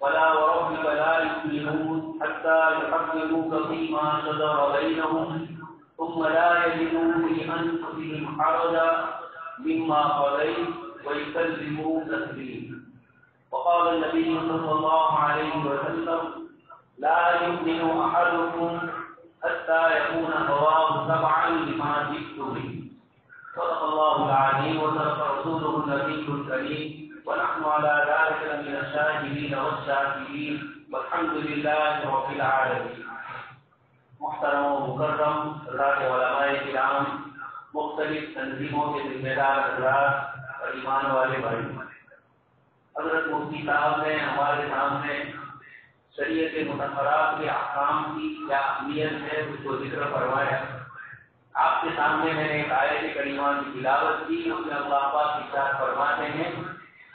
فلا وربك لا يؤمنون حتى يحكموك فيما شجر بينهم ثم لا يجدوا في أنفسهم حرجا مما قضيت ويسلموا تسليما. وقال النبي صلى الله عليه وسلم: لا يؤمن أحدكم حتى يكون هواه تبعا لما جئت به. صدق الله العظيم وصدق رسوله النبي الكريم، ونحن على ذلك من الشاهدين والشاكرين، والحمد لله رب العالمين. محترم و مکرم حضرات علماء کرام، مختلف تنظیموں کے ذمہ دار حضرات اور ایمان والے بھائی، حضرت مفتی صاحب نے ہمارے سامنے شریعت مطہرات کے احکام کی کیا اہمیت ہے اس کو ذکر فرمایا. آپ کے سامنے میں نے ایک آیت کریمہ کی تلاوت کی. اس میں اللہ پاک ارشاد فرماتے ہیں: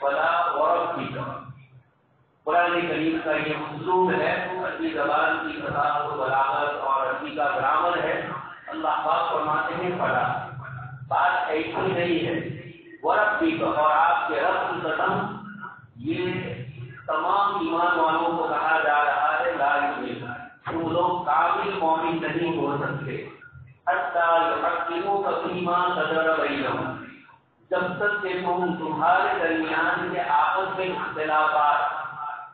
فلا وربک. قرآن کریم کا یہ اسلوب ہے، عربی زبان کی فصاحت و بلاغت اور عربی کا گرامر ہے. اللہ پاک فرماتے ہیں فلا. بات ایسی نہیں ہے. وربک، اور آپ کے رب کی قسم. یہ تمام ایمان والوں کو کہا جا رہا ہے لا یؤمن، تم لوگ کامل مومن نہیں ہو سکتے حتی یحکموک فیما شجر بینہم، جب تک کہ تمہارے درمیان کے آپس میں اختلافات،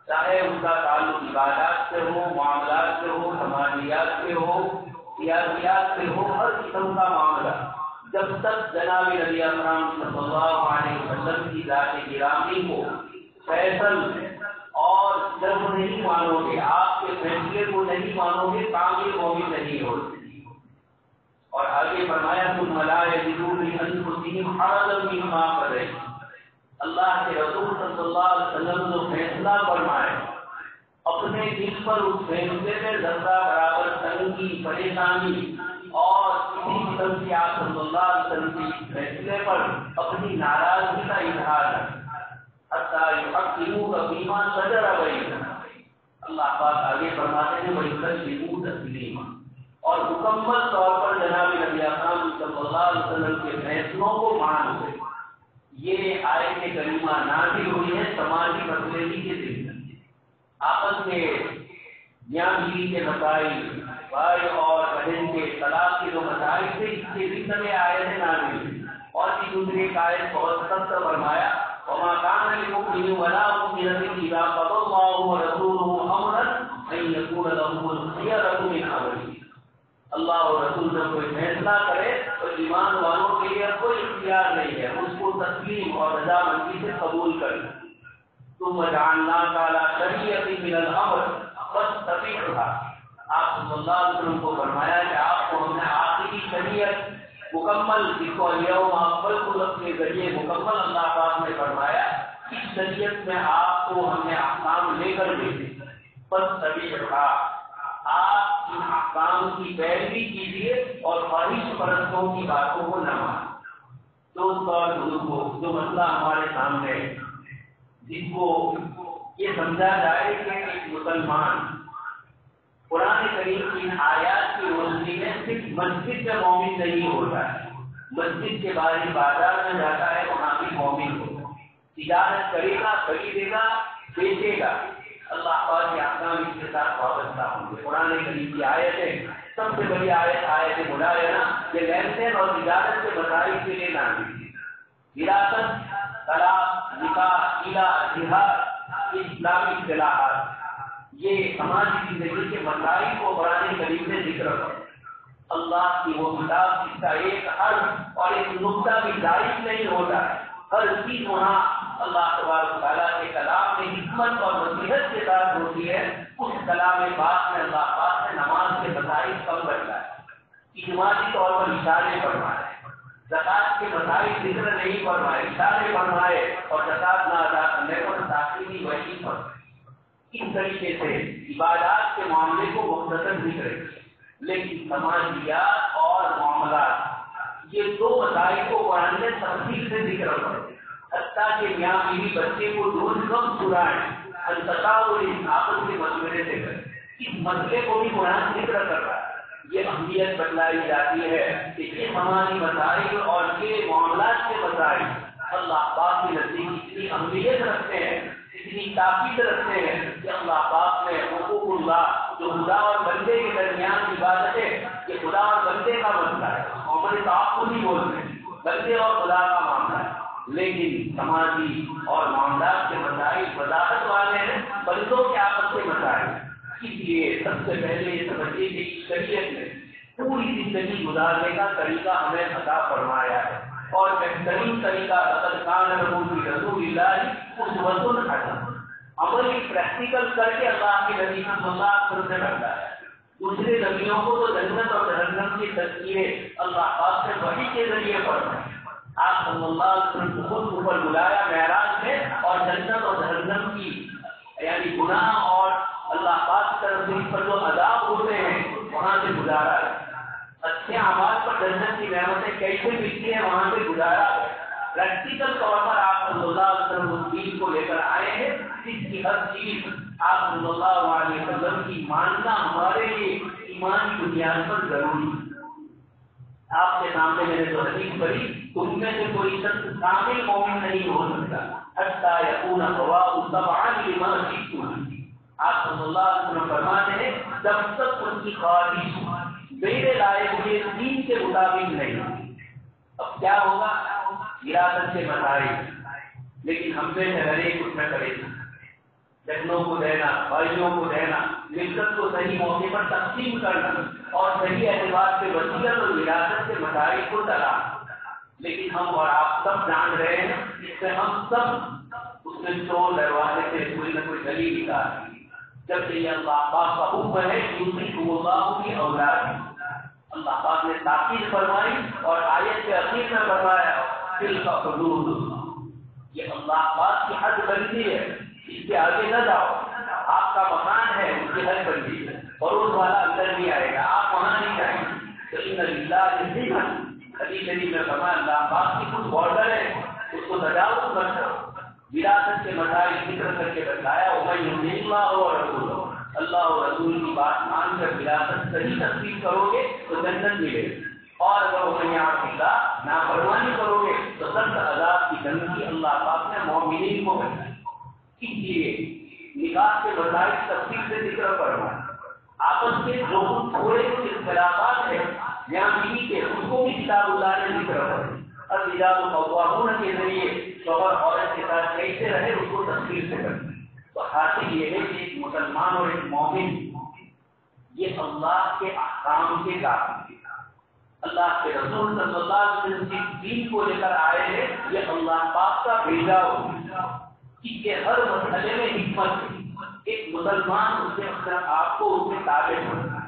چاہے ان کا تعلق عبادات سے ہو، معاملات سے ہو، سماجیات سے ہو، سیاسیات سے ہو، ہر قسم کا معاملہ، جب تک جناب نبی اکرم صلی اللہ علیہ وسلم کی ذات گرامی کو فیصل اور جب نہیں مانو گے، آپ کے فیصلے کو نہیں مانو گے، کامل مومن نہیں ہو. اور آگے فرمایا: ثم لا یجدوا فی انفسہم حرجا مما قضیت. اللہ کے رسول صلی اللہ علیہ وسلم جو فیصلہ فرمائے، اپنے دل پر اس فیصلے میں ذرہ برابر تنگی، پریشانی اور کسی قسم کی آپ صلی اللہ علیہ وسلم کے فیصلے پر اپنی ناراضگی کا اظہار ہے. حتی یحکموک فیما شجر بینہم. اللہ پاک آگے فرماتے ہیں: وَیُسَلِّمُوا تَسْلِیمًا. اور مکمل طور پر جناب نبی اکرم صلی اللہ علیہ وسلم کے فیصلوں کو مان لے. یہ آیت کریمہ نازل ہوئی ہے سماجی مسئلے کے ذمہ. آپس میں میاں بیوی کے مسائل، بھائی اور بہن کے طلاق کے جو مسائل تھے، اس کے ذمہ میں آیت نازل ہوئی. اور بھی دوسری ایک آیت بہت سخت فرمایا: وما كان للمؤمن ولا مؤمنة إذا قضى الله ورسوله أمرا أن يكون لهم الخيرة من أمرهم. اللہ اور رسول جب کوئی فیصلہ کرے تو ایمان والوں کے لیے کوئی اختیار نہیں ہے، اس کو تسلیم اور رضامندی سے قبول کرے. ثم جعلناك على شريعة من الأمر فاتبعها. آپ صلی اللہ علیہ وسلم کو فرمایا کہ آپ کو ہم نے آخری شریعت مکمل، جس کو الیوم اکملت لکم کے ذریعے مکمل اللہ پاک نے فرمایا، اس شریعت میں آپ کو ہم نے احکام لے کر بھیجے. فاتبعها. آپ ان احکام کی پیروی کیجیے اور خواہش پرستوں کی باتوں کو نہ مانیں. دوست اور بزرگوں، جو مسئلہ ہمارے سامنے ہے، جس کو یہ سمجھا جائے کہ ایک مسلمان قرآن کریم کی آیات کی روشنی میں صرف مسجد میں مومن نہیں ہوتا ہے، مسجد کے باہر بازار میں جاتا ہے وہاں بھی مومن ہوتا ہے. تجارت کرے گا، خریدے گا، بیچے گا، اللہ پاک کے احکام اس کے ساتھ وابستہ ہوں گے. قرآن کریم کی آیت ہے، سب سے بڑی آیت مداینہ، یہ لین دین اور تجارت کے مسائل کے لیے نازل ہے. وراثت، طلاق، نکاح، عیلہ، جہاد، اسلامی اصطلاحات، یہ سماجی زندگی کے مسائل کو قرآن کریم نے ذکر کر. اللہ کی وہ کتاب جس کا ایک حرف اور ایک نقطہ بھی ضائع نہیں ہوتا ہے، ہر چیز وہاں اللہ تبارک و تعالیٰ کے کلام میں حکمت اور نصیحت کے ساتھ ہوتی ہے. اس کلام پاک میں اللہ پاک نے نماز کے مسائل کم بتلائے، اجمالی طور پر اشارے فرمائے، زکات کے مسائل ذکر نہیں فرمائے، اشارے فرمائے، اور زکات نہ ادا کرنے پر تاخیری وحی فرمائے. اس طریقے سے عبادات کے معاملے کو مختصر ذکر ہے، لیکن سماجیات اور معاملات، یہ دو مسائل کو قرآن نے تفصیل سے ذکر کرے. حتیٰ کہ میاں بیوی بچے کو روز کم چھڑائیں، آپس کے مشورے سے کریں. اس مسئلے کو بھی قرآن ذکر کر رہا ہے. یہ اہمیت بتلائی جاتی ہے کہ یہ سماجی مسائل اور یہ معاملات کے مسائل اللہ پاک کے نزدیک اتنی اہمیت رکھتے ہیں اتنی تاکید رکھتے ہیں کہ اللہ پاک نے حقوق اللہ جو خدا اور بندے کے درمیان کی عبادت ہے یہ خدا اور بندے کا مسئلہ ہے، ہمارے تعاقب نہیں بولتے بندے اور خدا کا معاملہ ہے، لیکن سماجی اور معاملات کے مسائل وضاحت والے ہیں، بندوں کے آپس کے مسائل۔ اس لیے سب سے پہلے یہ سمجھیے کہ شریعت نے پوری زندگی گزارنے کا طریقہ ہمیں عطا فرمایا ہے، اور بہترین طریقہ لقد کان لکم فی رسول اللہ اسوۃ حسنہ، عملی پریکٹیکل کر کے اللہ کے نبی صلی اللہ علیہ وسلم نے بتایا۔ دوسرے نبیوں کو تو جنت اور جہنم کی تذکیریں اللہ پاک سے وحی کے ذریعے فرمائے، آپ صلی اللہ علیہ وسلم کو خود اوپر بلایا معراج میں، اور جنت اور جہنم کی یعنی گناہ اور اللہ پاک کی طرف سے اس پر جو عذاب ہوتے ہیں وہاں سے گزارا ہے، اچھے اعمال پر جنت کی نعمتیں کیسے ملتی ہیں وہاں سے گزارا ہے۔ پریکٹیکل طور پر آپ صلی اللہ علیہ وسلم اس دین کو لے کر آئے ہیں جس کی ہر چیز آپ صلی اللہ علیہ وسلم کی ماننا ہمارے لیے ایمان کی بنیاد پر ضروری ہے۔ آپ کے سامنے میں نے جو حدیث پڑھی، تم میں سے کوئی شخص کامل مومن نہیں ہو سکتا حتی یکون ہواہ تبعا لما جئت بہ۔ آپ صلی اللہ علیہ وسلم فرماتے ہیں جب تک ان کی خواہش میرے لائے ہوئے دین کے مطابق نہیں۔ اب کیا ہوگا؟ وراثت کے مسائل، لیکن ہم میں سے ہر ایک اس میں کرے گا، بہنوں کو دینا، بھائیوں کو دینا، ملکت کو صحیح موقع پر تقسیم کرنا، اور صحیح اعتبار سے وصیت اور وراثت کے مسائل کو ٹلا۔ لیکن ہم اور آپ سب جان رہے ہیں اس سے ہم سب اس میں چور دروازے سے کوئی نہ کوئی گلی نکال، جب کہ یہ اللہ پاک کا حکم ہے یوصیکم اللہ کی اولاد، اللہ پاک نے تاکید فرمائی اور آیت کے اخیر میں فرمایا تلک حدود اللہ، یہ اللہ پاک کی حد بندی ہے، اس کے آگے نہ جاؤ۔ آپ کا مکان ہے اس کی حد بندی ہے، پڑوس والا اندر نہیں آئے گا، آپ وہاں نہیں جائیں گے، تو ان للہ حدیث شریف میں فرمایا اللہ پاک کی کچھ بارڈر ہے اس کو تجاوز مت کرو۔ وراثت کے مسائل ذکر کر کے بتایا ومن یطع اللہ ورسولہ، اللہ اور رسول کی بات مان کر وراثت صحیح تقسیم کرو گے تو جنت ملے گی، اور اگر ومن یعص اللہ نافرمانی کرو گے تو سخت عذاب کی دھمکی اللہ پاک نے مومنین کو بتائی۔ اس لیے نکاح کے مسائل تفصیل سے ذکر فرمایا، آپس کے جو تھوڑے کچھ اختلافات ہیں یہاں بیوی کے اس کو بھی کتاب اللہ نے ذکر فرمایا، الرجال قوامون کے ذریعے شوہر عورت کے ساتھ کیسے رہے اس کو تفصیل سے کرتے ہیں۔ تو حاصل یہ ہے کہ ایک مسلمان اور ایک مومن یہ اللہ کے احکام کے قابل، اللہ کے رسول صلی اللہ علیہ وسلم جس دین کو لے کر آئے ہیں یہ اللہ پاک کا بھیجا ہوا، اس کے ہر مسئلے میں حکمت ہے۔ ایک مسلمان اس سے اپنے آپ کو اس کے تابع ہونا ہے۔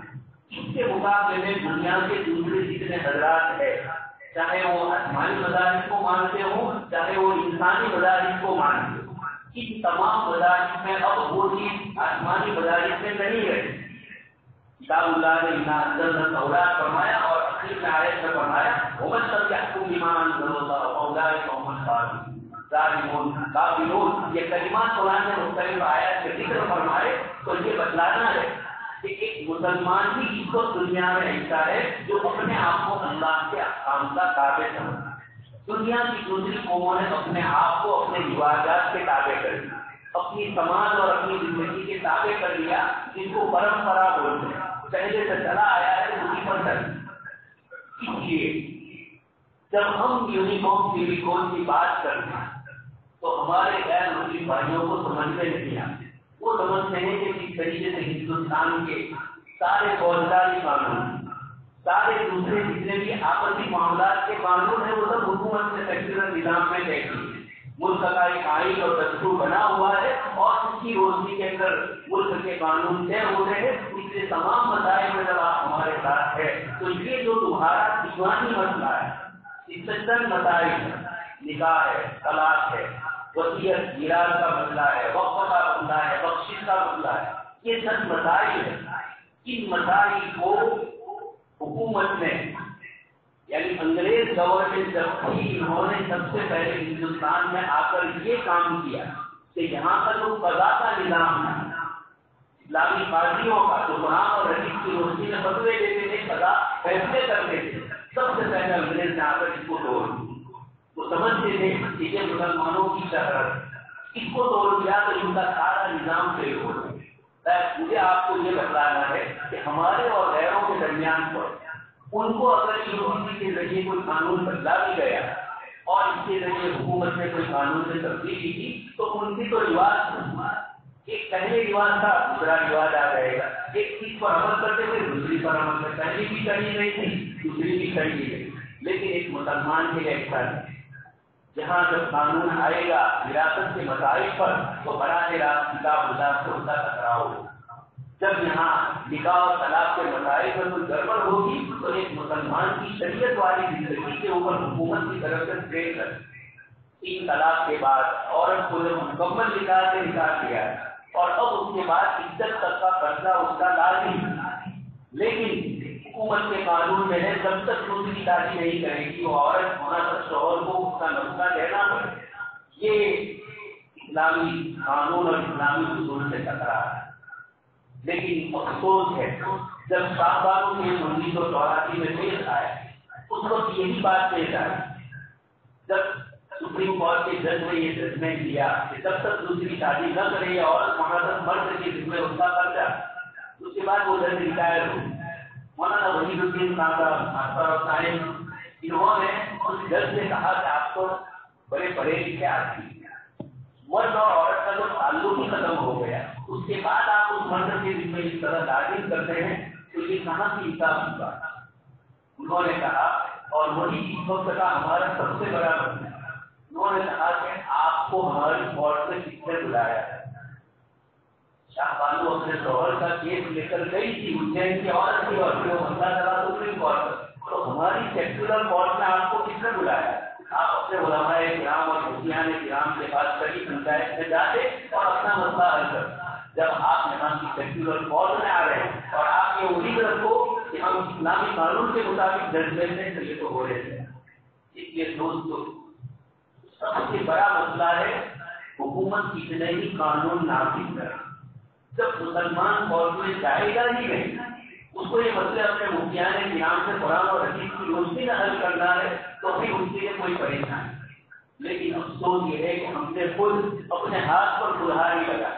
اس کے مقابلے میں دنیا کے دوسرے جتنے حضرات ہیں، چاہے وہ آسمانی مذاہب کو مانتے ہوں چاہے وہ انسانی مذاہب کو مانتے ہوں، ان تمام مذاہب میں اب وہ چیز آسمانی مذاہب میں نہیں رہی۔ کتاب اللہ نے انا انزلنا التوراۃ فرمایا اور اخیر میں آیت میں فرمایا ومن لم يحكم بما انزل الله فاولئك هم الظالمون ظالمون کافرون۔ یہ کلمات قرآن میں مختلف آیات کے ذکر فرمائے تو یہ بتلانا ہے کہ ایک مسلمان بھی اس وقت دنیا میں ایسا ہے جو اپنے آپ کو اللہ کے احکام کا تابع سمجھتا ہے۔ دنیا کی دوسری قوموں نے اپنے آپ کو اپنے رواجات کے تابع کر دیا، اپنی سماج اور اپنی زندگی کے تابع کر لیا، جن کو پرمپرا بولتے ہیں، پہلے سے چلا آیا ہے اسی پر چل۔ اس لیے جب ہم یونیفارم سیلیکون کی بات کرتے ہیں تو ہمارے غیر مسلم بھائیوں کو سمجھنے نہیں آتے، وہ سمجھتے ہیں کہ جس طریقے سے ہندوستان کے سارے فوجداری قانون، سارے دوسرے جتنے بھی آپسی معاملات کے قانون ہیں وہ سب حکومت نے سیکولر نظام میں طے کیے، ملک کا ایک آئین اور دستور بنا ہوا ہے اور اس کی روشنی کے اندر ملک کے قانون طے ہو رہے ہیں۔ اس لیے تمام مسائل میں جب آپ ہمارے ساتھ ہے تو یہ جو تمہارا دیوانی مسئلہ ہے، اس سے چند مسائل ہے، نکاح ہے، طلاق ہے، وصیت میراث کا مسئلہ ہے، وقف کا مسئلہ ہے، بخشش کا مسئلہ ہے، یہ چند مسائل ہیں۔ ان مسائل کو حکومت نے یعنی انگریز گورنمنٹ جب تھی انہوں نے سب سے پہلے ہندوستان میں آ کر یہ کام کیا کہ یہاں پر جو قضا کا نظام ہے، اسلامی قاضیوں کا جو قرآن اور حدیث کی روشنی میں فتوے دیتے تھے، قضا فیصلے کرتے تھے، سب سے پہلے انگریز نے آ کر اس کو توڑ دیا۔ وہ سمجھتے تھے کہ یہ مسلمانوں کی شہرت، اس کو توڑ دیا تو ان کا سارا نظام فیل ہو گیا۔ مجھے آپ کو یہ بتلانا ہے کہ ہمارے اور غیروں کے درمیان پر ان کو اگر یونیورسٹی کے ذریعے کوئی قانون بدلا بھی گیا اور اس کے ذریعے حکومت نے کوئی قانون میں تبدیلی کی تو ان کی تو رواج ایک پہلے رواج تھا، دوسرا رواج آ جائے گا۔ ایک چیز پر عمل کرتے ہوئے دوسری پر عمل کرتے، پہلی بھی کری نہیں تھی دوسری بھی کری گئی، لیکن ایک مسلمان کے لیے ایسا نہیں۔ جہاں جب قانون آئے گا وراثت کے مسائل پر تو براہ راست کتاب اللہ سے اس کا ٹکراؤ ہوگا۔ جب یہاں نکاح اور طلاق کے مسائل میں کوئی گڑبڑ ہوگی تو ایک مسلمان کی شریعت والی زندگی کے اوپر حکومت کی طرف سے بریک کر 3 طلاق کے بعد عورت کو جب مکمل نکاح سے نکال دیا اور اب اس کے بعد عزت تک کا قرضہ اس کا لازمی، لیکن حکومت کے قانون میں ہے جب تک دوسری شادی نہیں کرے گی وہ عورت وہاں تک شوہر کو اس کا نفقہ دینا پڑے۔ یہ اسلامی قانون اور اسلامی اصول سے ٹکرا ہے، لیکن افسوس ہے جب صاحبانوں کے 1984 میں پیش آیا اس وقت یہی بات پیش آئی جب سپریم کورٹ کے جج نے یہ ججمنٹ دیا کہ جب تک دوسری شادی نہ کرے یا عورت وہاں تک مرد کے ذمہ اس کا قرضہ، اس کے بعد وہ جج ریٹائر ہو۔ مولانا وحید الدین صاحب انہوں نے اس جج سے کہا کہ آپ تو بڑے پڑھے لکھے آدمی ہیں، مرد اور عورت کا تو تعلق ہی ختم ہو گیا، اس کے بعد آپ اس مرد کے ذمہ اس طرح تعلیم کرتے ہیں تو یہ کہاں کی حساب ہوگا؟ انہوں نے کہا، اور وہی اس وقت کا ہمارا سب سے بڑا مسئلہ، انہوں نے کہا کہ آپ کو ہماری کورٹ سے کس نے بلایا ہے؟ شاہ بانو اپنے شوہر کا کیس لے کر گئی تھی اجین کی عورت کی اور وہ مسئلہ چلا سپریم کورٹ، تو ہماری سیکولر کورٹ میں آپ کو کس نے بلایا؟ آپ اپنے علماء کرام اور مفتیان کرام کے پاس کئی پنچایت میں جاتے اور اپنا مسئلہ حل کرتے۔ جب آپ یہاں کی سیکولر کورٹ میں آ رہے ہیں اور آپ یہ امید رکھو کہ ہم اسلامی قانون کے مطابق ججمنٹ میں تو یہ تو ہو رہے تھے۔ اس لیے دوستو سب سے بڑا مسئلہ ہے حکومت کتنے ہی قانون نافذ کرے، جب مسلمان کورٹ میں جائے گا ہی نہیں، اس کو یہ مسئلہ اپنے مفتیان کرام سے قرآن اور حدیث کی روشنی میں حل کرنا ہے تو پھر اس کے لیے کوئی پریشانی نہیں۔ لیکن افسوس یہ ہے کہ ہم نے خود اپنے ہاتھ پر کلہاڑی لگا۔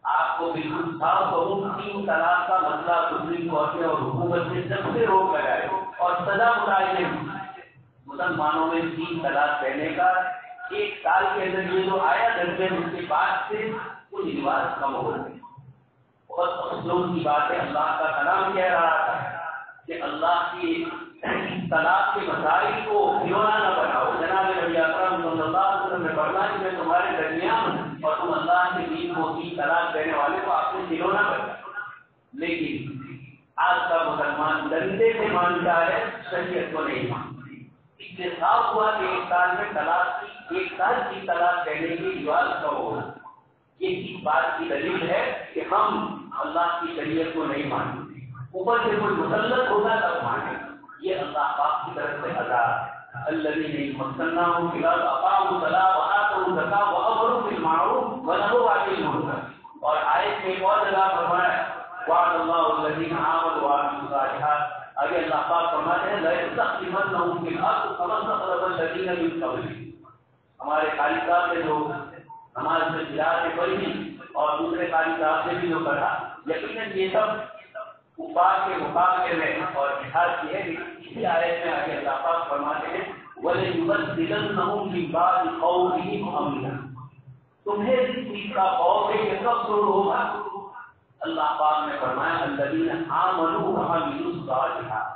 آپ کو بالکل صاف کہوں 3 طلاق کا مسئلہ سپریم کورٹ میں اور حکومت نے جب سے روک لگائے اور سزا متعین مسلمانوں میں 3 طلاق دینے کا 1 سال کے اندر یہ جو آیا ججمنٹ اس کے بعد سے کچھ رواج کم ہو گئے۔ بہت افسوس کی بات ہے، اللہ کا کلام کہہ رہا تھا کہ اللہ کی طلاق کے مسائل کو کھلونا نہ بناؤ۔ جناب نبی اکرم صلی اللہ علیہ وسلم نے فرمایا کہ میں تمہارے درمیان ہوں اور تم اللہ کے دین کو 3 طلاق دینے والے کو آپ نے کھلونا بنایا۔ لیکن آج کا مسلمان ڈنڈے سے مانتا ہے، شریعت کو نہیں مانتا۔ اس سے صاف ہوا کہ 1 سال میں طلاق 1 سال کی طلاق دینے کی رواج کم ہو۔ یہ اس بات کی دلیل ہے کہ ہم اللہ کی شریعت کو نہیں مانتے، اوپر سے کوئی مسلط ہوگا تب مانے۔ یہ اللہ پاک کی طرف سے عذاب الذین یمکنون فی الارض اقاموا الصلاۃ وآتوا الزکاۃ وامروا بالمعروف ونهوا عن المنکر۔ اور آیت میں اور جگہ فرمایا وعد اللہ الذین آمنوا وعملوا الصالحات، آگے اللہ پاک فرماتے ہیں لَيَسْتَخْلِفَنَّهُمْ فِي الْأَرْضِ كَمَا اسْتَخْلَفَ الَّذِينَ مِن قَبْلِهِمْ۔ ہمارے قاری صاحب نے جو نماز میں قراءت پڑھی اور دوسرے قاری صاحب نے بھی جو پڑھا، یقیناً یہ سب کفار کے مقابلے میں اور جہاد کی ہے۔ اسی آیت میں آگے اللہ پاک فرماتے ہیں وَلَيُبَدِّلَنَّهُمْ مِن بَعْدِ خَوْفِهِمْ أَمْنًا، تمہیں جس چیز کا خوف ہے یہ کب دور ہوگا؟ اللہ پاک نے فرمایا الذین آمنوا وعملوا الصالحات،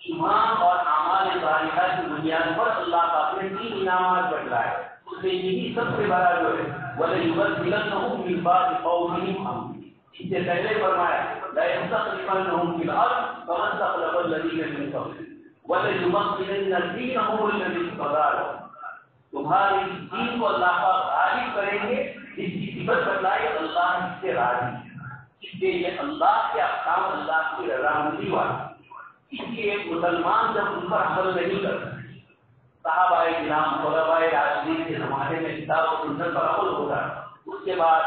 ایمان اور اعمال صالحہ کی بنیاد پر اللہ پاک نے 3 انعامات بتلائے، اس میں یہی سب سے بڑا جو ہے وَلَيُبَدِّلَنَّهُمْ مِن بَعْدِ خَوْفِهِمْ أَمْنًا۔ اس سے پہلے فرمایا لَيَسْتَخْلِفَنَّهُمْ فِي الْأَرْضِ كَمَا اسْتَخْلَفَ الَّذِينَ مِن قَبْلِهِمْ وَلَيُمَكِّنَنَّ دِينَهُمُ الَّذِي ارْتَضَىٰ لَهُمْ، تمہاری دین کو اللہ پاک غالب کریں گے جس کی صفت بتلائی اللہ اس سے راضی ہے، اس لیے یہ اللہ کے احکام اللہ کی رضامندی والا۔ اس لیے ایک مسلمان جب ان پر عمل نہیں کرتا، صحابہ کرام خلفاء راشدین کے زمانے میں کتاب و سنت پر عمل ہوتا، اس کے بعد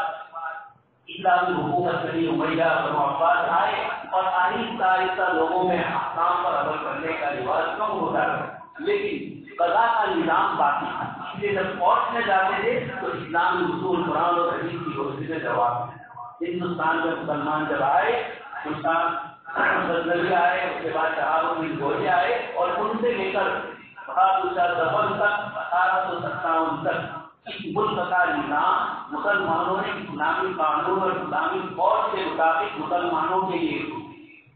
اسلامی حکومت بنی امیہ اور عباس آئے اور آہستہ آہستہ لوگوں میں احکام پر عمل کرنے کا رواج کم ہوتا ہے، لیکن قضا کا نظام باقی تھا. اس لیے جب کورٹ میں جاتے تھے تو اسلامی اصول قرآن اور حدیث کی روشنی میں جواب ہے. ہندوستان میں مسلمان جب آئے، غزنوی آئے، اس کے بعد شہاب الدین گوجے آئے، اور ان سے لے کر بہادر شاہ ظفر تک 1857 تک اس ملک کا نظام مسلمانوں نے اسلامی قانون اور اسلامی فوج کے مطابق مسلمانوں کے لیے.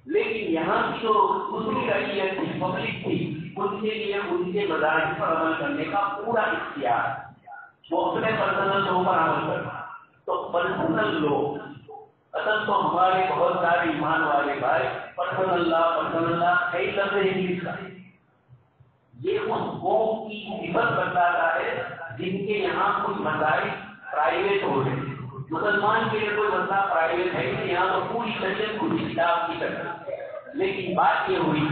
لیکن یہاں کی جو دوسری رعیت تھی، پبلک تھی، ان کے لیے ان کے مذاہب پر عمل کرنے کا پورا اختیار، وہ اپنے پرسنل لو پر عمل کرنا. تو پرسنل لو اصل تو ہمارے بہت سارے ایمان والے بھائی پرسنل لا کئی لفظ انگلش کا، یہ اس قوم کی صفت بتاتا ہے جن کے یہاں کچھ مسائل پرائیویٹ ہو رہے ہیں. مسلمان کے لیے کوئی مسئلہ پرائیویٹ ہے کہ یہاں تو پوری شریعت پوری کتاب کی طرح. لیکن بات یہ ہوئی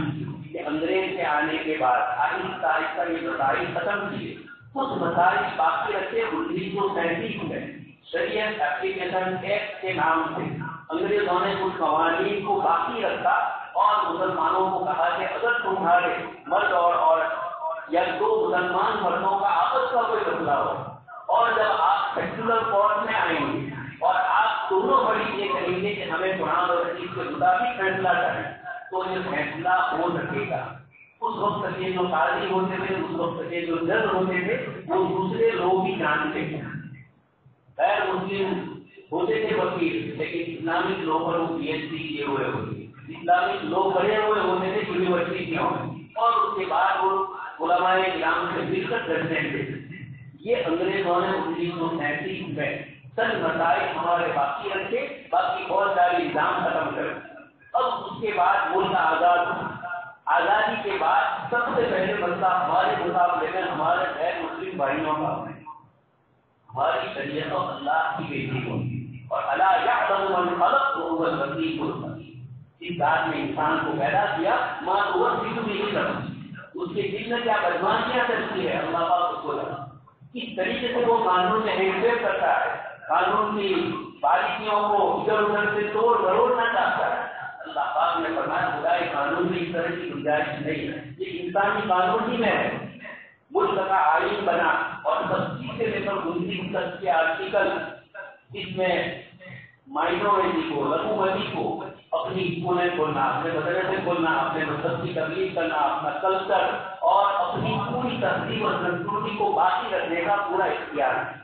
کہ انگریز کے آنے کے بعد آہستہ آہستہ یہ مسائل ختم کیے، کچھ مسائل باقی رکھے. 1937 میں شریعت اپلیکیشن ایکٹ کے نام سے انگریزوں نے کچھ قوانین کو باقی رکھا اور مسلمانوں کو کہا کہ اگر تمہارے مرد اور عورت یا دو مسلمان مردوں کا آپس کا کوئی مسئلہ ہو اور جب آپ سیکولر کورٹ میں آئیں گے اور آپ دونوں بڑی یہ کہیں گے کہ ہمیں قرآن اور حدیث کے مطابق فیصلہ کریں تو یہ فیصلہ ہو سکے گا. اس وقت کے جو قاضی ہوتے تھے، اس وقت کے جو جج ہوتے تھے، وہ دوسرے لوگ ہی جانتے تھے. غیر مسلم ہوتے تھے وکیل، لیکن اسلامک لو پر وہ پی ایچ ڈی کیے ہوئے ہوتے، اسلامک لو پڑھے ہوئے ہوتے تھے یونیورسٹی کے ہوں، اور اس کے بعد وہ علماء کرام سے مل کر کرتے تھے. یہ انگریزوں نے 1937 میں سب مسائل ہمارے باقی رکھے، باقی بہت سارے نظام ختم کر. اب اس کے بعد ملک آزاد ہوا. آزادی کے بعد سب سے پہلے مسئلہ ہمارے مقابلے میں ہمارے غیر مسلم بھائیوں کا ہے. ہماری شریعت اللہ کی بیٹی ہوگی اور اللہ یعلم من خلق وهو اللطیف الخبیر. اس ذات نے انسان کو پیدا کیا، ماں وہ چیز بھی نہیں کرتی، اس کے دل میں کیا بدماشیاں کرتی ہے اللہ پاک اس کو جانا. کس طریقے سے وہ قانون میں ہیرفیر کرتا ہے، قانون کی باریکیوں کو ادھر ادھر سے توڑ مروڑنا چاہتا ہے. اللہ پاک نے فرمایا خدائے قانون میں اس طرح کی گنجائش نہیں ہے، یہ انسانی قانون ہی میں ہے. ملک کا آئین بنا اور 25 سے لے کر 29 تک کے آرٹیکل، اس میں مائنورٹی کو، لگومتی کو اپنی اسکولیں کھولنا، اپنے مدرسے کھولنا، اپنے مذہب کی تبلیغ کرنا، اپنا کلچر اور اپنی پوری تہذیب اور سنسکرتی کو باقی رکھنے کا پورا اختیار ہے.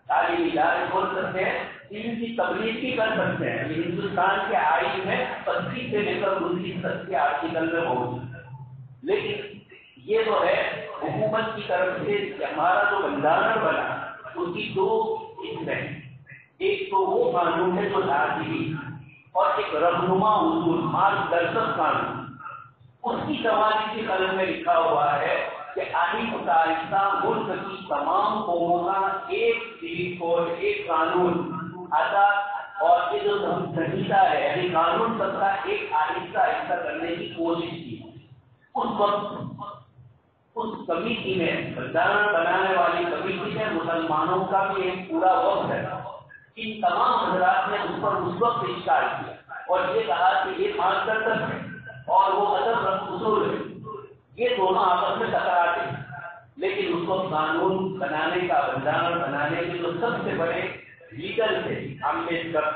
تعلیمی ادارے کھول سکتے ہیں، دین کی تبلیغ بھی کر سکتے ہیں. یہ ہندوستان کے آئین میں 25 سے لے کر 29 تک کے آرٹیکل میں موجود ہے. لیکن یہ تو ہے حکومت کی طرف سے ہمارا جو بندھارن بنا اس کی دو قسمیں، ایک تو وہ قانون ہے جو لازمی اور ایک رہنما اصول مارگ درشک قانون. اس کی 44 قلم میں لکھا ہوا ہے کہ آئین آہستہ ملک کی تمام قوموں کا ایک سول کوڈ، ایک قانون آتا، اور یہ جو سنہیتا ہے یعنی قانون سب کا ایک آہستہ آہستہ کرنے کی کوشش کی. اس وقت اس کمیٹی میں بندھارن بنانے والی کمیٹی میں مسلمانوں کا بھی ایک پورا وقت ہے. ان تمام حضرات نے اس پر اس وقت اشار کیا اور یہ کہا کہ یہ 5 درجن ہے اور وہ ادب اصول ہے، یہ دونوں آپس میں ٹکراتے ہیں. لیکن اس وقت قانون بنانے کا، بندھارن بنانے کے جو سب سے بڑے لیڈر تھے امبیڈکر.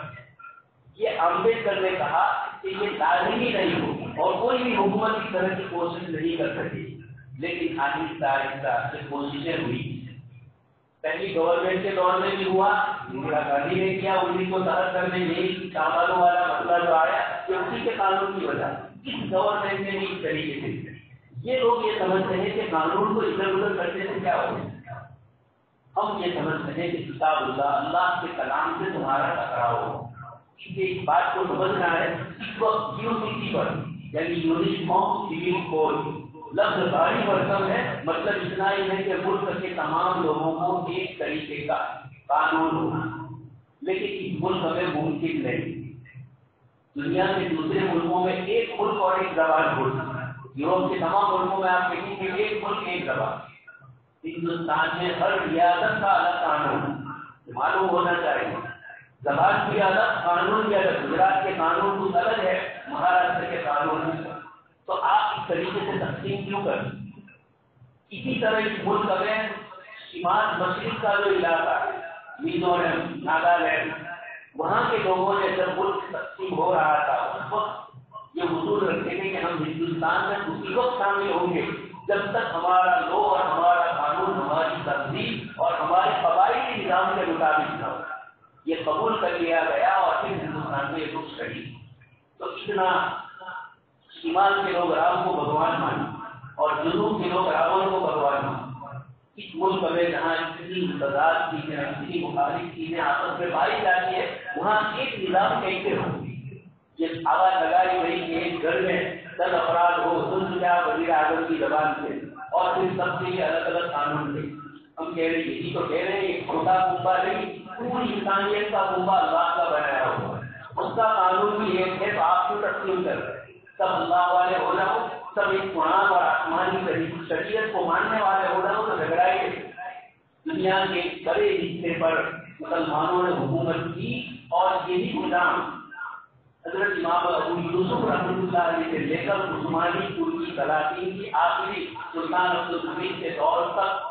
یہ امبیڈکر نے کہا کہ یہ لازمی نہیں ہو اور کوئی بھی حکومت اس طرح کی کوشش نہیں کر سکتی. لیکن آہستہ آہستہ سے کوششیں ہوئی. پہلی گورنمنٹ کے دور میں بھی ہوا، اندرا گاندھی نے کیا، 1973 میں یہی چاولوں والا مسئلہ جو آیا کہ اسی کے قانون کی وجہ اس گورنمنٹ نے بھی اس طریقے سے. یہ لوگ یہ سمجھتے ہیں کہ قانون کو ادھر ادھر کرنے سے کیا ہو. ہم یہ سمجھتے ہیں کہ کتاب اللہ کے کلام سے تمہارا ٹکراؤ ہو. اس بات کو سمجھنا ہے. اس وقت UCC پر یعنی یونیفارم سول کوڈ لفظ بھاری برکم ہے، مطلب اتنا ہی ہے کہ ملک کے تمام لوگوں کو ایک طریقے کا قانون ہو. لیکن اس ملک میں ممکن نہیں. دنیا کے دوسرے ملکوں میں ایک ملک اور ایک زبان ہوتی ہے. یورپ کے تمام ملکوں میں آپ دیکھیں گے ایک ملک ایک زبان. ہندوستان میں ہر ریاست کا الگ قانون معلوم ہونا چاہیے. زبان کی الگ، قانون بھی الگ. گجرات کے قانون کچھ الگ ہے، مہاراشٹر کے قانون بھی. تو آپ اس طریقے سے تقسیم کیوں کریں؟ اسی طرح اس ملک میں شمال مشرق کا جو علاقہ ہے میزورم ناگالینڈ وہاں کے لوگوں نے جب ملک تقسیم ہو رہا تھا اس وقت یہ اصول رکھے تھے کہ ہم ہندوستان میں اسی وقت شامل ہوں گے جب تک ہمارا لو اور ہمارا قانون ہماری تہذیب اور ہمارے قبائلی نظام کے مطابق نہ ہو. یہ قبول کر لیا گیا اور پھر ہندوستان میں یہ کچھ کری. تو اتنا شمال کے لوگ رام کو بھگوان مانے اور جنوب کے لوگ راون کو بھگوان مانے. اس ملک میں جہاں اتنی متضاد چیزیں اتنی مخالف چیزیں آپس میں پائی جاتی ہے وہاں ایک نظام کیسے ہو. یہ آواز لگائی گئی کہ ایک گھر میں 10 افراد ہو سنجا وزیر اعظم کی زبان سے اور پھر سب کے لیے الگ الگ قانون تھے. ہم کہہ رہے یہی تو کہہ رہے ہیں ایک چھوٹا کنبا نہیں پوری انسانیت کا کنبا اللہ کا بنایا ہوا ہے. اس کا قانون بھی ایک ہے تو آپ کیوں تسلیم کر رہے ہیں. سب اللہ والے ہو جاؤ سب ایک قرآن اور آسمانی شریعت کو ماننے والے ہو جاؤ تو جھگڑائی گئی. دنیا کے بڑے حصے پر مسلمانوں نے حکومت کی اور یہی نظام حضرت امام ابو یوسف رحمۃ اللہ علیہ سے لے کر عثمانی ترکی سلاطین کی آخری سلطان عبدالحمید کے دور تک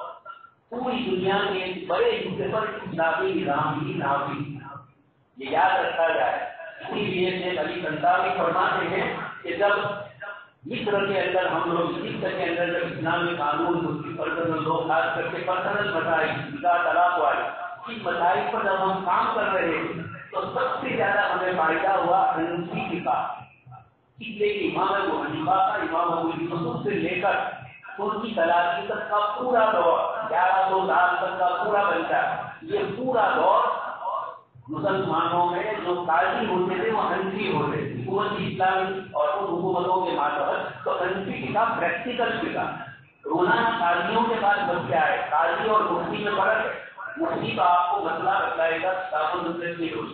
پوری دنیا کے ایک بڑے حصے پر اسلامی نظام ہی نافذ. یہ یاد رکھا جائے. اسی لیے شیخ علی طنطاوی فرماتے ہیں کہ جب مصر کے اندر ہم لوگ مصر کے اندر جب اسلامی قانون پرسنل لوگ خاص کر کے پرسنل مسائل نکاح طلاق والے ان مسائل پر جب ہم کام کر رہے ہیں تو سب سے زیادہ ہمیں فائدہ ہوا حنفی فقہ. اس لیے کہ امام ابو حنیفہ کا امام ابو یوسف سے لے کر ترکی سلاطین تک کا پورا دور 1100 سال تک کا پورا بنتا ہے. یہ پورا دور مسلمانوں میں جو قاضی ہوتے تھے وہ حنفی ہوتے تھے. حکومت اسلامی اور ان حکومتوں کے ماتحت تو حنفی فقہ پریکٹیکل فقہ. روزانہ قاضیوں کے پاس بچ کیا ہے قاضی اور مفتی میں فرق ہے. مفتی تو آپ کو مسئلہ بتلائے گا کتاب النصرت کی روز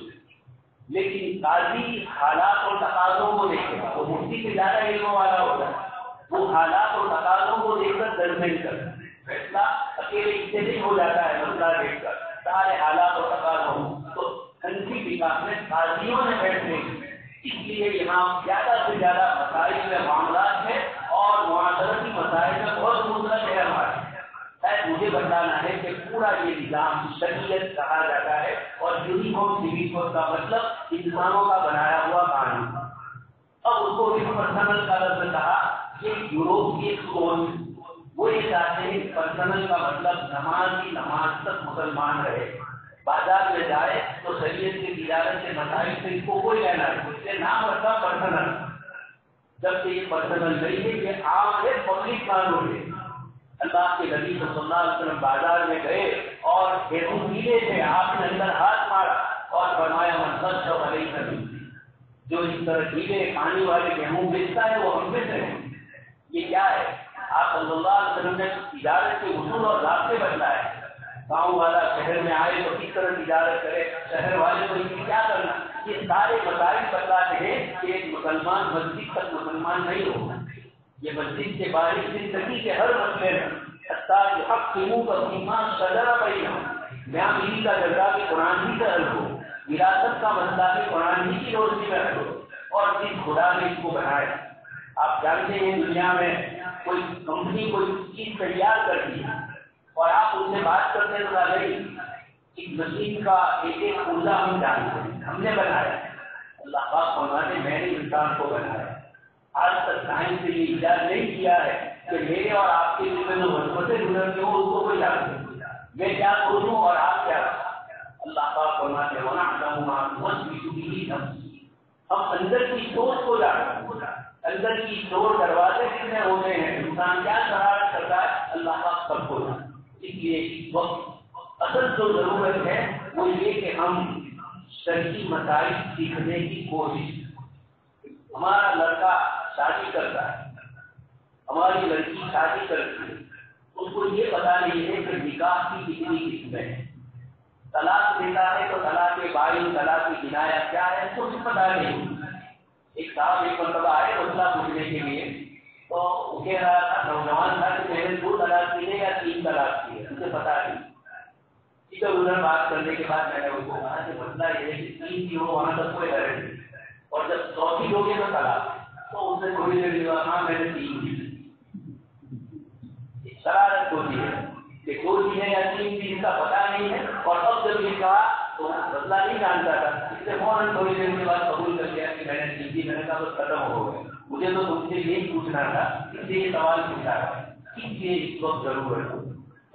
لیکن قاضی حالات اور تقاضوں کو دیکھے گا. وہ مفتی سے زیادہ علم والا ہوتا ہے. وہ حالات اور تقاضوں کو دیکھ کر ججمنٹ کرتا ہے. فیصلہ اکیلے اس سے نہیں ہو جاتا ہے. مسئلہ دیکھ کر سارے حالات اور تقاضوں تو حنفی فقہ میں قاضیوں نے بیٹھنے اس لیے یہاں زیادہ سے زیادہ مسائل میں معاملات ہیں اور معاشرتی مسائل میں بہت مطلق ہے. ہمارے مجھے بتانا ہے کہ پورا یہ نظام شریعت کہا جاتا ہے اور یونیفارم سول کوڈ کا مطلب انسانوں کا بنایا ہوا قانون. اب اس کو بھی پرسنل کا لفظ کہا. یہ یوروپ کی ایک سوچ وہ یہ چاہتے ہیں پرسنل کا مطلب نماز تک مسلمان رہے. بازار میں جائے تو شریعت کی تجارت کے مسائل سے اس کو کوئی لینا ہے. اس سے نام رکھا پرسنل. جبکہ یہ پرسنل نہیں ہے یہ عام ہے پبلک قانون ہے. اللہ کے نبی صلی اللہ علیہ وسلم بازار میں گئے اور گیہوں گیلے تھے. آپ نے اندر ہاتھ مارا اور فرمایا منصب جو علیہ نبی جو اس طرح گیلے پانی والے گیہوں بیچتا ہے وہ ہم میں سے ہیں. یہ کیا ہے؟ آپ صلی اللہ علیہ وسلم نے تجارت کے اصول اور راستے بتلائے. گاؤں والا شہر میں آئے تو کس طرح تجارت کرے شہر والے کو کیا کرنا. یہ سارے مسائل بتلاتے ہیں کہ ایک مسلمان مسجد تک مسلمان نہیں ہوگا. یہ مسجد کے باہر زندگی کے ہر مسئلے میں بیاں بیوی کا جھگڑا بھی قرآن ہی کا حل ہو. وراثت کا مسئلہ بھی قرآن ہی کی روشنی میں حل ہو. اور جس خدا نے اس کو بنایا آپ جانتے ہیں دنیا میں کوئی کمپنی کوئی چیز تیار کرتی ہے اور آپ ان سے بات کرتے ہیں تو نہیں ایک مشین کا ایک ایک پرزا ہم جانتے ہیں ہم نے بنایا. اللہ پاک فرماتے میں نے انسان کو بنایا. آج تک سائنس سے یہ ایجاد نہیں کیا ہے کہ میرے اور آپ کے دل میں جو وسوسے گزرتے ہو اس کو کوئی جانتے میں کیا سوچوں اور آپ کیا. اللہ پاک فرماتے ہونا ہم اندر کی سوچ کو جانتے ہیں. اندر کی سوچ دروازے کتنے ہوتے ہیں انسان کیا شرارت کرتا ہے اللہ پاک سب کو جانتے. اس لیے اس وقت اصل جو ضرورت ہے وہ یہ کہ ہم شرعی مسائل سیکھنے کی کوشش. ہمارا لڑکا شادی کرتا ہے ہماری لڑکی شادی کرتی ہے اس کو یہ پتا نہیں ہے کہ نکاح کی کتنی قسمیں ہیں. طلاق دیتا ہے تو طلاق کے بائن طلاق کی کنایا کیا ہے اس کو بھی پتا نہیں. ایک صاحب ایک مرتبہ آئے مسئلہ پوچھنے کے لیے تو وہ کہہ رہا تھا نوجوان تھا کہ میں نے 2 طلاق کی ہے یا 3 طلاق کی ہے اسے پتا نہیں. ادھر ادھر بات کرنے کے بعد میں نے اس کو کہا کہ مسئلہ یہ ہے کہ 3 کی ہو وہاں تک کوئی غرض نہیں اور جب 4تھی ہوگی تو طلاق تو اس سے تھوڑی دیر ہوا ہاں میں نے 3 کی. شرارت دو چیزیں یا تین چیز کا پتا نہیں ہے، اور اب جب یہ کہا تو بدلا نہیں جانتا تھا، اس سے فوراً تھوڑی دیر کے بعد قبول کر لیا کہ میں نے سیکھی، میں نے کہا بس ختم ہو گئے، مجھے تو تم سے یہی پوچھنا تھا، اس لیے یہ سوال پوچھا ہے کس لیے اس وقت ضرورت ہے۔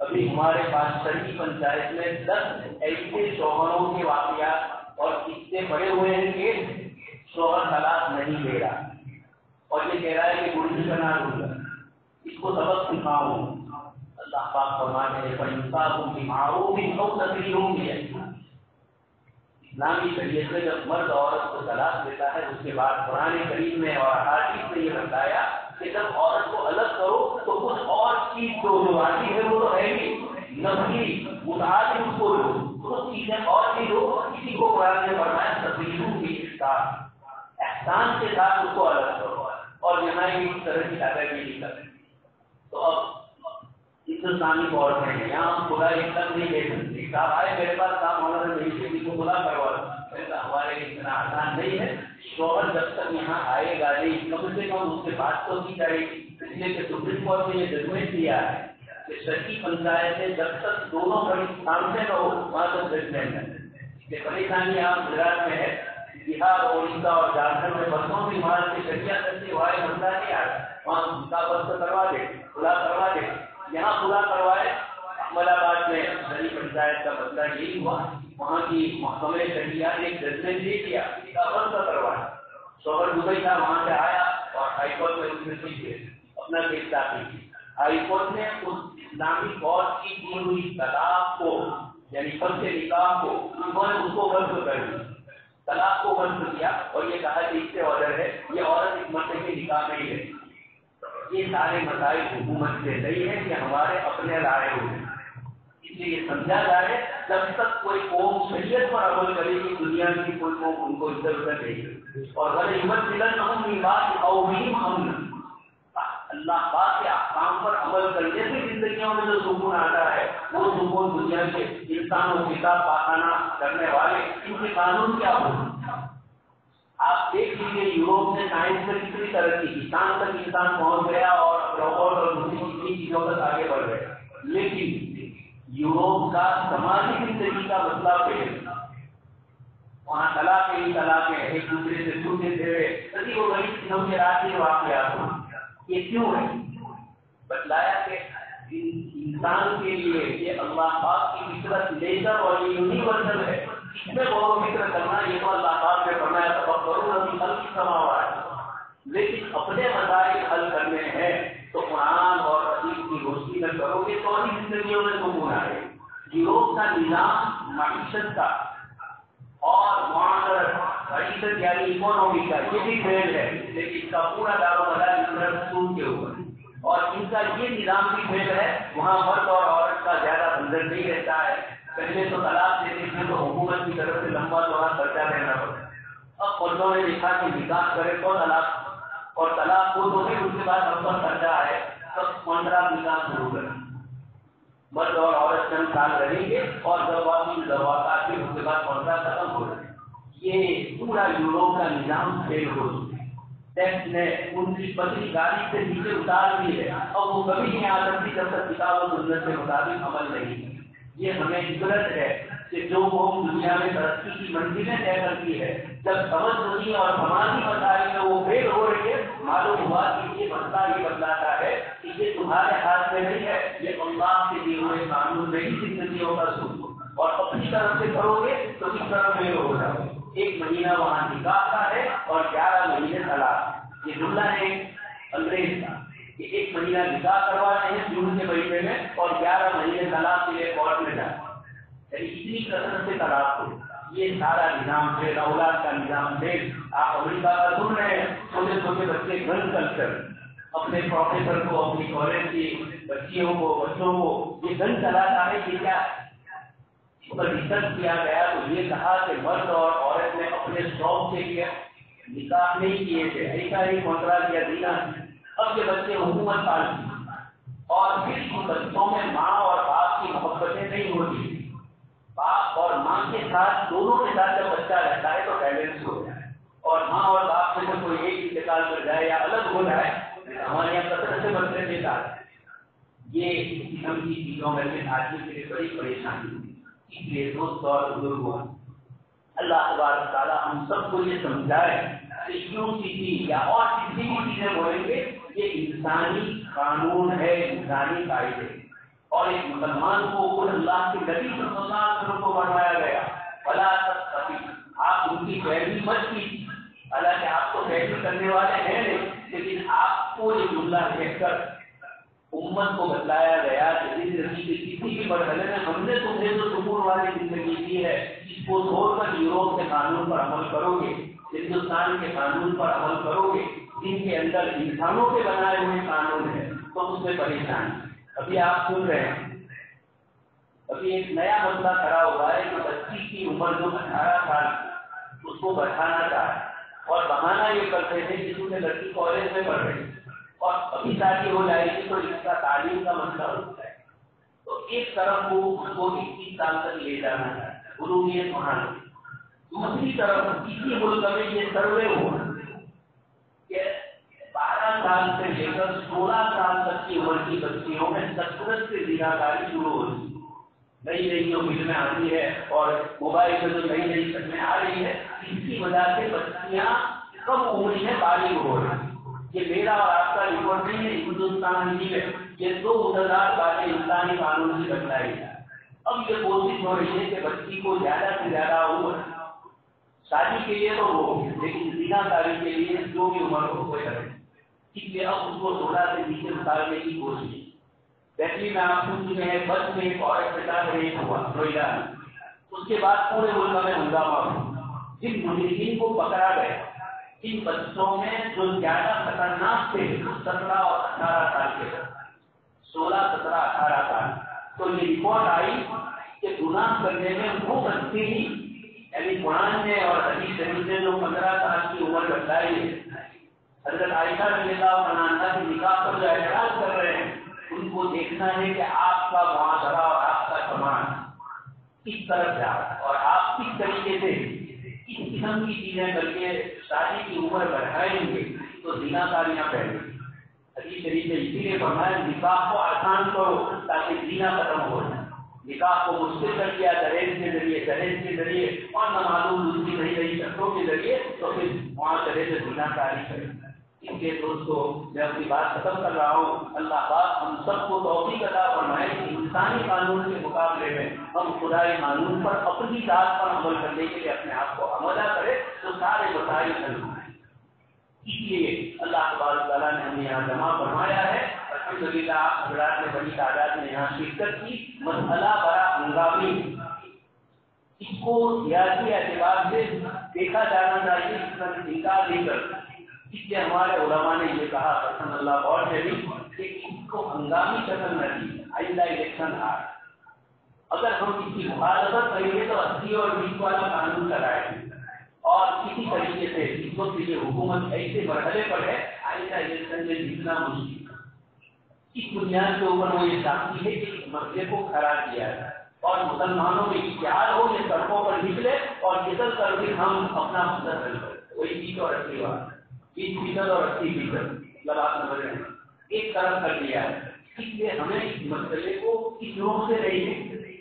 ابھی ہمارے پاس شرعی پنچایت میں 10 ایسے شوہروں کے واقعات اور قصے پڑے ہوئے ہیں کہ شوہر طلاق نہیں دے رہا اور یہ کہہ رہا ہے کہ گرجی بنا دوں گا، اس کو سبق سکھاؤں۔ اللہ پاک فرماتے ہیں فَإِنْصَافٌ بِمَعْرُوفٍ أَوْ تَسْرِيحٌ بِإِحْسَانٍ۔ اسلامی شریعت میں جب مرد عورت کو طلاق دیتا ہے اس کے بعد قرآن کریم میں اور احادیث میں یہ بتایا کہ جب عورت کو الگ کرو تو کچھ اور چیز جو آتی ہے وہ تو ہے ہی، نفلی متعلق اس کو لو، کچھ چیزیں اور بھی لو، کسی کو قرآن نے فرمایا تسریحوں کی احسان کے ساتھ اس کو الگ کرو، اور یہاں اس طرح کی دادا کریں۔ تو اب ہندوستانی دور میں یہاں خدا ایک تک نہیں دے سکتے، صاحب آئے میرے پاس کام ہونا نہیں کسی کو خدا کروا ایسا ہمارے اتنا آسان نہیں ہے۔ شوہر جب تک یہاں آئے گا نہیں کم سے کم اس سے بات تو کی جائے گی، اس لیے کہ سپریم کورٹ نے یہ ججمنٹ دیا ہے کہ شرعی پنچایت سے جب تک دونوں بڑی سامنے نہ ہو وہاں تک ججمنٹ ہے۔ یہ پریشانی آپ گجرات میں ہے، بہار اڑیسہ اور جھارکھنڈ میں برسوں بھی وہاں سے شریعت کرتے وہاں مسئلہ نہیں آیا، وہاں کا بست کروا دے کھلا کروا دے، یہاں کھلا کروائے۔ احمد آباد میں شرعی پنچایت کا مسئلہ یہی ہوا، وہاں کی محکمہ شریعت نے ایک ججمنٹ دے دیا بند کروایا۔ شوہر دبئی تھا، وہاں سے آیا اور ہائی کورٹ میں اس نے اپنا کیس داخل کیا۔ ہائی کورٹ نے اس اسلامی کورٹ کی دی ہوئی طلاق کو یعنی فرض نکاح کو انہوں نے اس کو بند کر دیا، طلاق کو بند کیا اور یہ کہا کہ اس سے آرڈر ہے یہ عورت اس مرد کے نکاح میں ہی ہے۔ یہ سارے مسائل حکومت سے صحیح ہے کہ ہمارے اپنے رائے ہوئے، اس لیے یہ سمجھا جائے جب تک کوئی قوم شریعت پر عمل کرے گی دنیا کی کوئی قوم ان کو ادھر ادھر دے گی۔ اور اللہ پاک کے احکام پر عمل کرنے سے زندگیوں میں جو سکون آتا ہے وہ سکون دنیا کے انسانوں کے ساتھ پاخانہ کرنے والے ان کے قانون کیا ہو۔ آپ دیکھ لیجیے یوروپ نے سائنس میں کتنی ترقی کی، چاند تک انسان پہنچ گیا اور روبوٹ اور دوسری کتنی چیزوں تک آگے بڑھ گیا، لیکن یوروپ کا سماجی زندگی کا مسئلہ پیش تھا۔ وہاں طلاقیں ہی طلاقیں ایک دوسرے سے چھوٹے تھے، کبھی وہ بڑی چیزوں کے راستے واقعات ہوں۔ یہ کیوں ہے؟ بتلایا کہ انسان کے لیے یہ اللہ پاک کی فطرت لیزر اور یہ یونیورسل ہے، اس میں غور و فکر کرنا یہ تو اللہ پاک نے فرمایا تفکروا فی خلق السماوات، لیکن اپنے مسائل حل کرنے ہیں تو قرآن اور حدیث کی روشنی میں کرو گے تو ہی زندگیوں میں سکون آئے۔ یوروپ کا نظام معیشت کا اور معاشرت معیشت یعنی اکانومی کا یہ بھی فیل ہے، لیکن اس کا پورا دار و مدار سود کے اوپر، اور ان کا یہ نظام بھی فیل ہے، وہاں مرد اور عورت کا زیادہ بندر نہیں رہتا ہے۔ پہلے تو طلاق دیتے تھے تو حکومت کی طرف سے لمبا چوڑا خرچہ دینا پڑتا، اب مردوں نے دیکھا کہ نکاح کرے تو طلاق اور طلاق کو تو پھر اس کے بعد ہم پر خرچہ آئے، سب کانٹریکٹ نکاح شروع کریں، مرد اور عورت چند سال رہیں گے اور جب واپس زواقات پھر اس کے بعد کانٹریکٹ ختم ہو جائے۔ یہ پورا یوروپ کا نظام فیل ہو چکا ہے، ٹیکس نے ان کی پتلی گاڑی سے نیچے اتار دی ہے، اور وہ کبھی نہیں آ سکتی جب تک کتاب و سنت کے مطابق عمل نہیں۔ یہ ہمیں عبرت ہے کہ جو قوم دنیا میں ترقی کی منزلیں طے کرتی ہے جب سمجھ اور سماجی مسائل میں وہ فیل ہو رہی ہے، معلوم ہوا کہ یہ مسئلہ یہ بتلاتا ہے کہ یہ تمہارے ہاتھ میں نہیں ہے، یہ اللہ کے دیے ہوئے قانون نہیں زندگیوں کا سوچو، اور اپنی طرف سے کرو گے تو اس طرف فیل ہو جاؤ گے۔ 1 مہینہ وہاں نکاح کا ہے اور 11 مہینے طلاق، یہ جملہ ہے انگریز کا کہ 1 مہینہ نکاح کروانے ہیں جون کے مہینے میں اور 11 مہینے طلاق کے لیے کورٹ میں جانا، یعنی اتنی کثرت سے طلاق ہو۔ یہ سارا نظام فیل، اولاد کا نظام فیل۔ آپ امریکہ کا سن رہے ہیں، چھوٹے چھوٹے بچے گن کلچر، اپنے پروفیسر کو اپنی کالج کی بچیوں کو بچوں کو یہ گن چلاتا ہے، یہ کیا اس پر ریسرچ کیا گیا تو یہ کہا کہ مرد اور عورت نے اپنے شوق کے لیے نکاح نہیں کیے تھے، ایسا ہی کانٹریکٹ یا دینا، اب یہ بچے حکومت پالتی اور پھر ان بچوں میں ماں اور باپ کی محبتیں نہیں ہوتی، باپ اور ماں کے ساتھ دونوں کے ساتھ جب بچہ رہتا ہے تو بیلنس ہو جائے، اور ماں اور باپ سے کوئی ایک انتقال کر جائے یا الگ ہو جائے، ہمارے یہاں کثرت سے بچے دیتا ہے یہ قسم کی چیزوں میں سے آدمی کے لیے بڑی پریشانی ہوتی ہے۔ اس لیے دوست اور بزرگوں، اللہ تبارک تعالیٰ ہم سب کو یہ سمجھائے کہ یوں کسی یا اور کسی بھی چیزیں بولیں گے یہ انسانی قانون ہے، انسانی قاعدے، اور ایک مسلمان کو خود اللہ کے نبی صلی اللہ علیہ وسلم کو فرمایا گیا فلا تستقیم، آپ ان کی پیروی مت کیجیے، حالانکہ آپ کو پیروی کرنے والے ہیں نہیں، لیکن آپ کو یہ جملہ کہہ کر امت کو بتلایا گیا کہ زندگی کے کسی بھی مرحلے میں ہم نے تمہیں جو سکون والی زندگی دی ہے اس کو چھوڑ کر یوروپ کے قانون پر عمل کرو گے، ہندوستان کے قانون پر عمل کرو گے جن کے اندر انسانوں کے بنائے ہوئے قانون ہیں، تو اس میں پریشانی۔ ابھی آپ سن رہے ہیں، ابھی ایک نیا مسئلہ کھڑا ہوا ہے کہ بچی کی عمر جو 18 سال اس کو بڑھانا چاہے، اور بہانا یہ کرتے تھے کہ کیونکہ لڑکی کالج میں پڑھ رہی اور ابھی شادی ہو جائے گی تو اس کا تعلیم کا مسئلہ ہوتا ہے، تو ایک طرف وہ اس کو 21 سال تک لے جانا چاہتا ہے، علومیت وہاں، دوسری طرف کسی ملک میں یہ سروے ہوا کہ 12 سال سے لے کر 16 سال تک کی عمر کی بچیوں میں کثرت سے زناکاری شروع ہو رہی ہے۔ نئی نئی جو فلمیں آتی ہے اور موبائل پہ جو نئی نئی فلمیں آ رہی ہے، اس کی وجہ سے بچیاں کم عمری میں بالغ ہو رہی ہیں۔ یہ میرا اور آپ کا ریکارڈ نہیں ہے، ہندوستان ہی ہے، یہ 2000 باتیں انسانی قانون کی بتلائی ہے۔ اب یہ کوشش ہو رہی ہے کہ بچی کو زیادہ سے زیادہ عمر شادی کے لیے تو ہو، لیکن زناکاری کے لیے جو بھی عمر ہو وہ کرے، اس لیے اب اس کو 16 سے نیچے اتارنے کی کوشش۔ دہلی میں آپ سن چکے ہیں، بس میں ایک عورت کے ساتھ ریپ ہوا نوئیڈا میں، اس کے بعد پورے ملک میں ہنگامہ ہوا۔ جن مجرمین کو پکڑا گیا، ان بچوں میں جو زیادہ خطرناک تھے 17 اور 18 سال کے، 16، 17، 18 سال، تو یہ رپورٹ آئی کہ گناہ کرنے میں وہ بچے ہی، یعنی قرآن نے اور حدیث شریف نے جو 15 سال کی عمر بتلائی ہے، حضرت عائشہ رضی اللہ عنہا کی نکاح پر جو اعتراض کر رہے ہیں ان کو دیکھنا ہے کہ آپ کا معاشرہ اور آپ کا سماج کس طرف جا رہا ہے اور آپ کس طریقے سے اس قسم کی چیزیں کر کے شادی کی عمر بڑھائیں گے تو زناکاریاں پھیلیں گی۔ حدیث شریف نے اسی لیے فرمایا نکاح کو آسان کرو تاکہ زنا ختم ہو جائے، نکاح کو مشکل کر دیا دہیج کے ذریعے، دہیج کے ذریعے اور نامعلوم دوسری نئی نئی شرطوں کے ذریعے، تو پھر معاشرے سے زناکاری کرے۔ اس لیے دوستو میں اپنی بات ختم کر رہا ہوں، اللہ پاک ہم سب کو توفیق عطا فرمائے کہ انسانی قانون کے مقابلے میں ہم خدائی قانون پر اپنی ذات پر عمل کرنے کے لیے اپنے آپ کو آمادہ کرے تو سارے مسائل حل ہوں۔ اس لیے اللہ تبارک تعالیٰ نے ہمیں یہاں جمع فرمایا ہے، الحمدللہ آپ حضرات نے بڑی تعداد میں یہاں شرکت کی، مسئلہ بڑا ہنگامی، اس کو سیاسی اعتبار سے دیکھا جانا چاہیے، اس کا انکار نہیں کرتا۔ اس لیے ہمارے علماء نے یہ کہا رحمہ اللہ اور بھی کہ اس کو ہنگامی شکل نہ دی، آئندہ الیکشن آ رہا، اگر ہم اس کی مخالفت کریں گے تو 80 اور 20 والا قانون لگائیں گے، اور کسی طریقے سے اس وقت یہ حکومت ایسے مرحلے پر ہے آئندہ الیکشن میں جتنا مشکل، اس بنیاد کے اوپر وہ یہ چاہتی ہے کہ اس مسئلے کو کھڑا کیا جائے اور مسلمانوں میں اشتہار ہو، یہ سڑکوں پر نکلے اور نکل کر بھی ہم اپنا مقصد حل کریں، وہی 20 اور 80 والا، 20% اور 80%، مطلب آپ سمجھ رہے ہیں ایک طرف کر دیا ہے۔ اس لیے ہمیں اس مسئلے کو اس روح سے نہیں دیکھتے،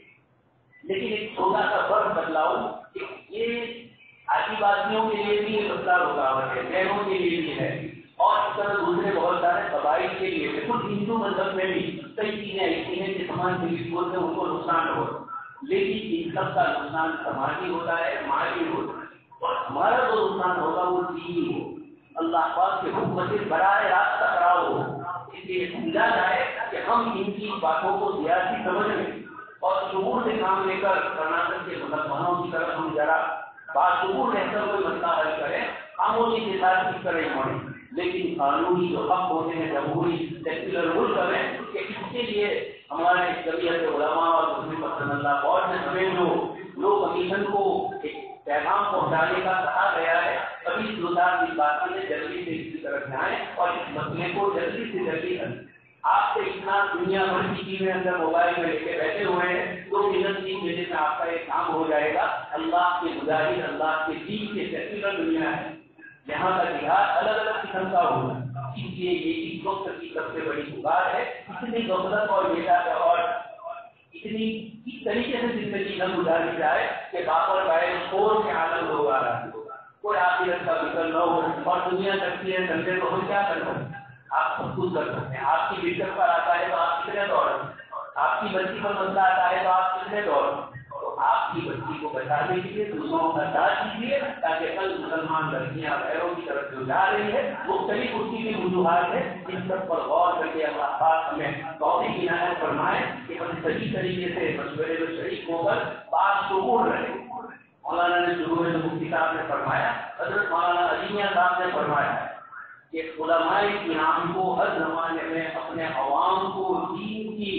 لیکن ایک چھوٹا سا فرق بدلاؤ کہ یہ آدی وادیوں کے لیے بھی یہ مسئلہ رکاوٹ ہے، بہنوں کے لیے بھی ہے، اور اس طرح دوسرے بہت سارے قبائل کے لیے، خود ہندو مذہب میں بھی کئی چیزیں ایسی ہیں کہ سماج کے سے ان کو نقصان ہو، لیکن ان سب کا نقصان سماجی ہوتا ہے، مالی ہوتا ہے، اور ہمارا جو نقصان ہوگا وہ دینی ہو، اللہ پاک کے حکم سے براہ راست ٹکراؤ ہو۔ اس لیے سمجھا جائے کہ ہم ان کی باتوں کو سیاسی سمجھ لیں اور شعور سے کام لے کر کرناٹک کے مسلمانوں کی طرف ہم ذرا باشعور رہ کر کوئی مسئلہ حل کریں، خاموشی کے ساتھ اس طرح ہی پڑھیں، لیکن قانونی جو حق ہوتے ہیں جمہوری سیکولر ملک میں کہ اس کے لیے ہمارے جمعیت علماء اور مسلم پسند اللہ اور سے ہمیں جو لو کمیشن کو ایک پیغام پہنچانے کا کہا گیا ہے، ابھی سلطان کی باتیں نے جلدی سے اس کی طرف جائیں اور اس مسئلے کو جلدی سے جلدی حل۔ آپ سے اتنا دنیا بھر کی چیزیں اندر موبائل میں لے کے بیٹھے ہوئے ہیں، 2 منٹ 3 منٹ میں آپ کا ایک کام ہو جائے گا۔ اللہ کے مجاہد، اللہ کے دین کے سیکولر دنیا ہے، یہاں کا جہاد الگ الگ قسم کا ہوگا، اس لیے یہ اس وقت کی سب سے بڑی پکار ہے. اتنی غفلت اور اور اتنی اس طریقے سے زندگی نہ گزاری جائے کہ باپر بائے شور کے عالم لوگ آ رہا ہے, کوئی آخرت کا فکر نہ ہو, اور دنیا کرتی ہے دنگے کو ہم کیا کر سکتے ہیں؟ آپ سب کچھ کر سکتے ہیں. آپ کی بسٹر پر آتا ہے تو آپ کتنے دوڑ, آپ کی بچی پر مسئلہ آتا ہے تو آپ کتنے دوڑ. تو آپ کی بچی کو بچانے کے لیے دوسروں کا ساتھ دیجیے تاکہ کل مسلمان لڑکیاں غیروں کی طرف جو جا رہی ہے مختلف اس کی وجوہات ہے, ان سب پر غور کر کے اللہ پاک ہمیں توفیق عنایت فرمائے کہ ہم صحیح طریقے سے مشورے میں شریک ہو کر بات شعور رہے. مولانا نے شروع میں مفتی صاحب نے فرمایا, حضرت مولانا علی میاں صاحب نے فرمایا کہ علماء کرام کو ہر زمانے میں اپنے عوام کو دین کی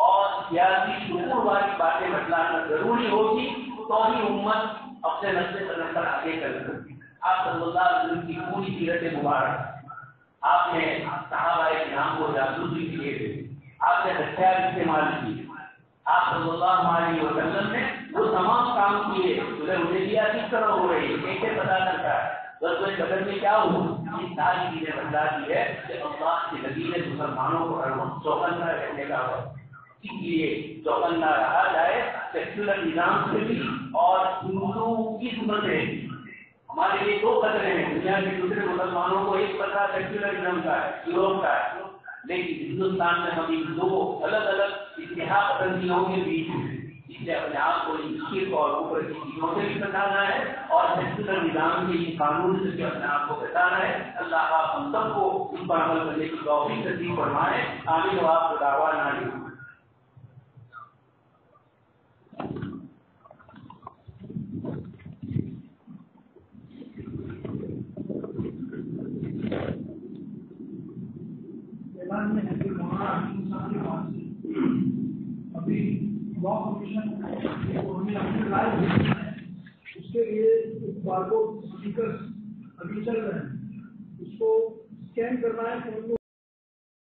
اور سیاسی شعور والی باتیں بتلانا ضروری ہوگی, تو ہی امت اپنے نسل قدم پر آگے چل سکتی. آپ صلی اللہ علیہ وسلم کی پوری سیرت مبارک, آپ نے صحابہ کرام کو جاسوسی کے لیے بھیجی, آپ نے ہتھیار استعمال کیے, آپ صلی اللہ علیہ وسلم نے وہ تمام کام کیے جو حدیبیہ کس طرح ہو رہی ہے کیسے پتا کرتا ہے, بدر میں کیا ہوا, یہ ساری چیزیں بتلا دی ہے کہ اللہ کے نبی نے مسلمانوں کو ہر وقت چوکنا رہنے کا وقت. اس لیے چوکنا رہا جائے سیکولر نظام سے بھی اور ہندو کی سنتیں. ہمارے لیے دو خطرے ہیں, دنیا کے دوسرے مسلمانوں کو ایک خطرہ سیکولر نظام کا ہے, یوروپ کا ہے, لیکن ہندوستان میں ہم ان دو الگ الگ اتحاد پسندیوں کے بیچ ہیں. اس لیے اپنے آپ کو شرک اور اوپر کی چیزوں سے بھی بچانا ہے اور سیکولر نظام کے یہ قانون سے بھی اپنے آپ کو بچانا ہے. اللہ آپ ہم سب کو اس پر عمل کرنے کی توفیق نصیب فرمائے. آمین و آپ کو دعوانا علیکم. ابھی لا کمیشن اس کے لیے بارکوڈ اسٹیکرز ابھی چل رہے ہیں, اس کو اسکین کرنا ہے.